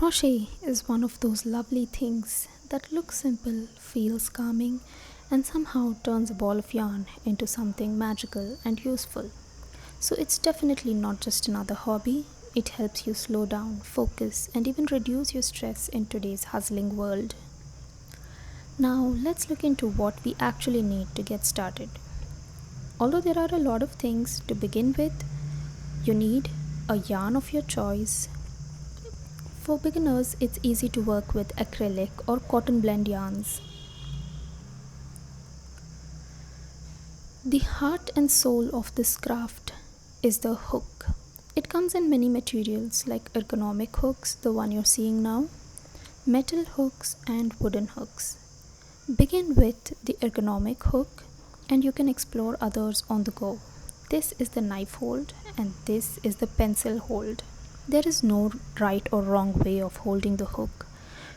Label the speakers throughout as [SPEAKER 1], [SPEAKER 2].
[SPEAKER 1] Crochet is one of those lovely things that looks simple, feels calming, and somehow turns a ball of yarn into something magical and useful. So it's definitely not just another hobby, it helps you slow down, focus, and even reduce your stress in today's hustling world. Now let's look into what we actually need to get started. Although there are a lot of things to begin with, you need a yarn of your choice. For beginners, it's easy to work with acrylic or cotton blend yarns. The heart and soul of this craft is the hook. It comes in many materials like ergonomic hooks, the one you're seeing now, metal hooks, and wooden hooks. Begin with the ergonomic hook and you can explore others on the go. This is the knife hold and this is the pencil hold. There is no right or wrong way of holding the hook.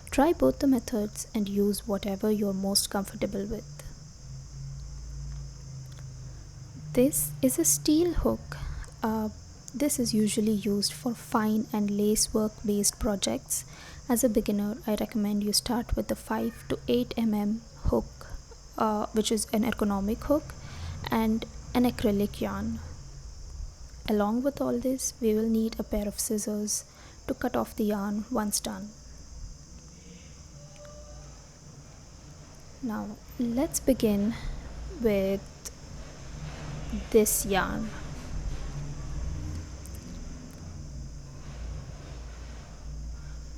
[SPEAKER 1] Try both the methods and use whatever you're most comfortable with. This is a steel hook. This is usually used for fine and lace work based projects. As a beginner, I recommend you start with the 5 to 8 mm hook, which is an ergonomic hook, and an acrylic yarn. Along with all this, we will need a pair of scissors to cut off the yarn once done. Now let's begin with this yarn.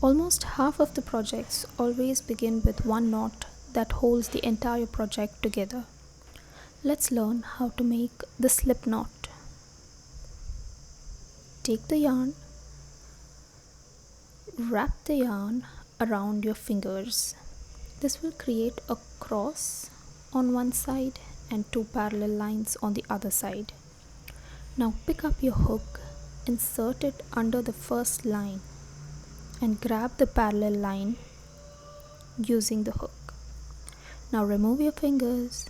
[SPEAKER 1] Almost half of the projects always begin with one knot that holds the entire project together. Let's learn how to make the slip knot. Take the yarn, wrap the yarn around your fingers. This will create a cross on one side and two parallel lines on the other side. Now pick up your hook, insert it under the first line and grab the parallel line using the hook. Now remove your fingers,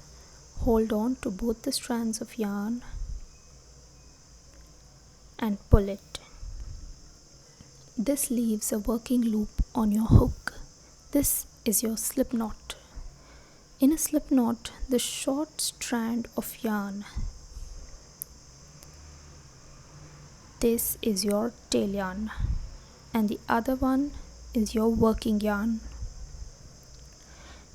[SPEAKER 1] hold on to both the strands of yarn and pull it. This leaves a working loop on your hook. This is your slip knot. In a slip knot, the short strand of yarn, this is your tail yarn, and the other one is your working yarn.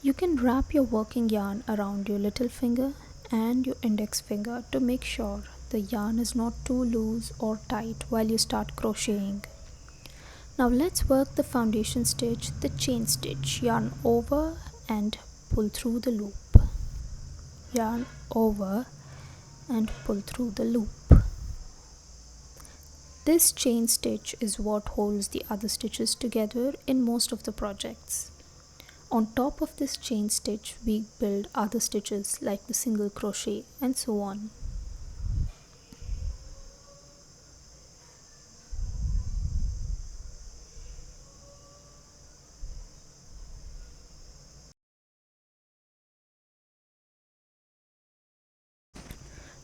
[SPEAKER 1] You can wrap your working yarn around your little finger and your index finger to make sure the yarn is not too loose or tight while you start crocheting. Now let's work the foundation stitch, the chain stitch. Yarn over and pull through the loop. Yarn over and pull through the loop. This chain stitch is what holds the other stitches together in most of the projects. On top of this chain stitch, we build other stitches like the single crochet and so on.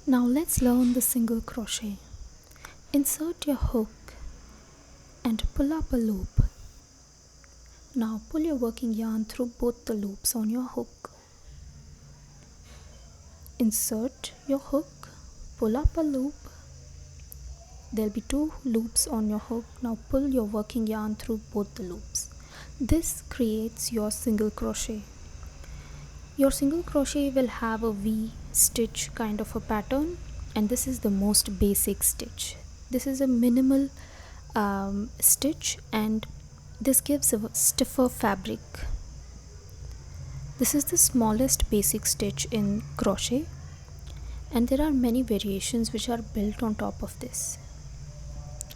[SPEAKER 1] Now let's learn the single crochet. Insert your hook and pull up a loop. Now pull your working yarn through both the loops on your hook. Insert your hook, pull up a loop. There'll be two loops on your hook. Now pull your working yarn through both the loops. This creates your single crochet. Your single crochet will have a V stitch kind of a pattern, and this is the most basic stitch. This is a minimal stitch and this gives a stiffer fabric. This is the smallest basic stitch in crochet, and there are many variations which are built on top of this.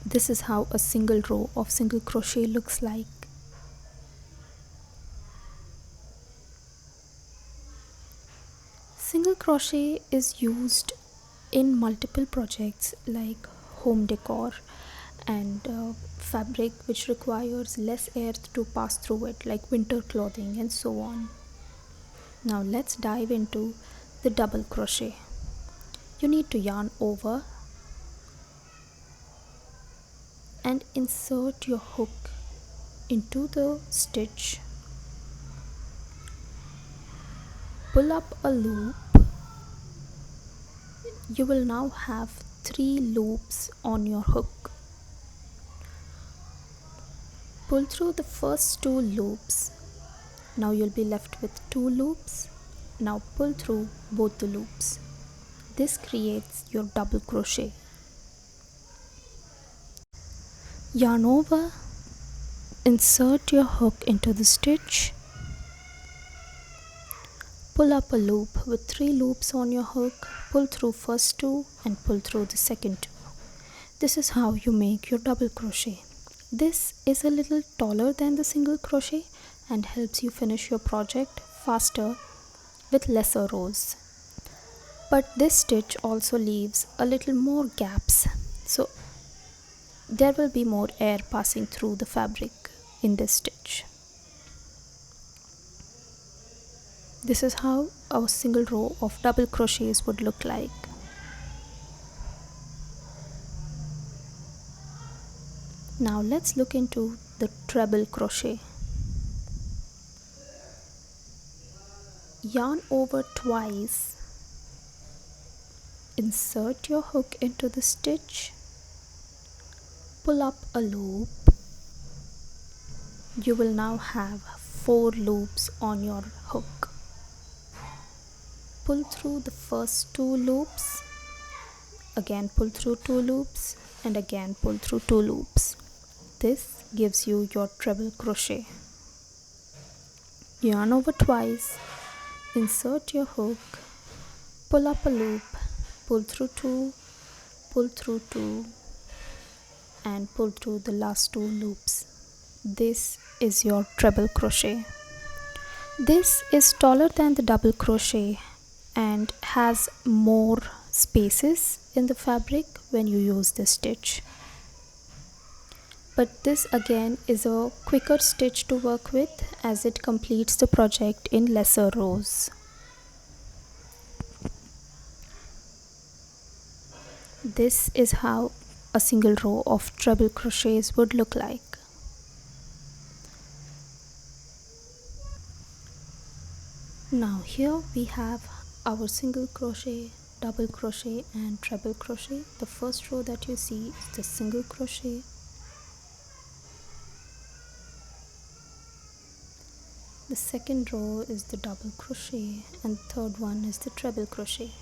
[SPEAKER 1] This is how a single row of single crochet looks like. Single crochet is used in multiple projects like home decor and fabric which requires less air to pass through it, like winter clothing and so on. Now let's dive into the double crochet. You need to yarn over and insert your hook into the stitch, pull up a loop. You will now have 3 loops on your hook. Pull through the first 2 loops. Now you'll be left with 2 loops. Now pull through both the loops. This creates your double crochet. Yarn over, insert your hook into the stitch, pull up a loop with 3 loops on your hook, pull through first 2 and pull through the second 2. This is how you make your double crochet. This is a little taller than the single crochet and helps you finish your project faster with lesser rows. But this stitch also leaves a little more gaps, so there will be more air passing through the fabric in this stitch. This is how a single row of double crochets would look like. Now let's look into the treble crochet. Yarn over twice, insert your hook into the stitch, pull up a loop. You will now have 4 loops on your hook. Pull through the first 2 loops, again pull through 2 loops, and again pull through 2 loops. This gives you your treble crochet. Yarn over twice, insert your hook, pull up a loop, pull through 2, pull through 2, and pull through the last 2 loops. This is your treble crochet. This is taller than the double crochet and has more spaces in the fabric when you use this stitch. But this again is a quicker stitch to work with as it completes the project in lesser rows. This is how a single row of treble crochets would look like. Now here we have our single crochet, double crochet and treble crochet. The first row that you see is the single crochet. The second row is the double crochet and the third one is the treble crochet.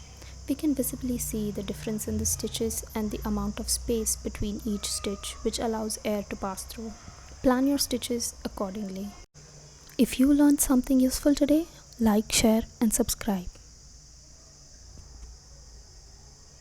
[SPEAKER 1] We can visibly see the difference in the stitches and the amount of space between each stitch, which allows air to pass through. Plan your stitches accordingly. If you learned something useful today, like, share and subscribe.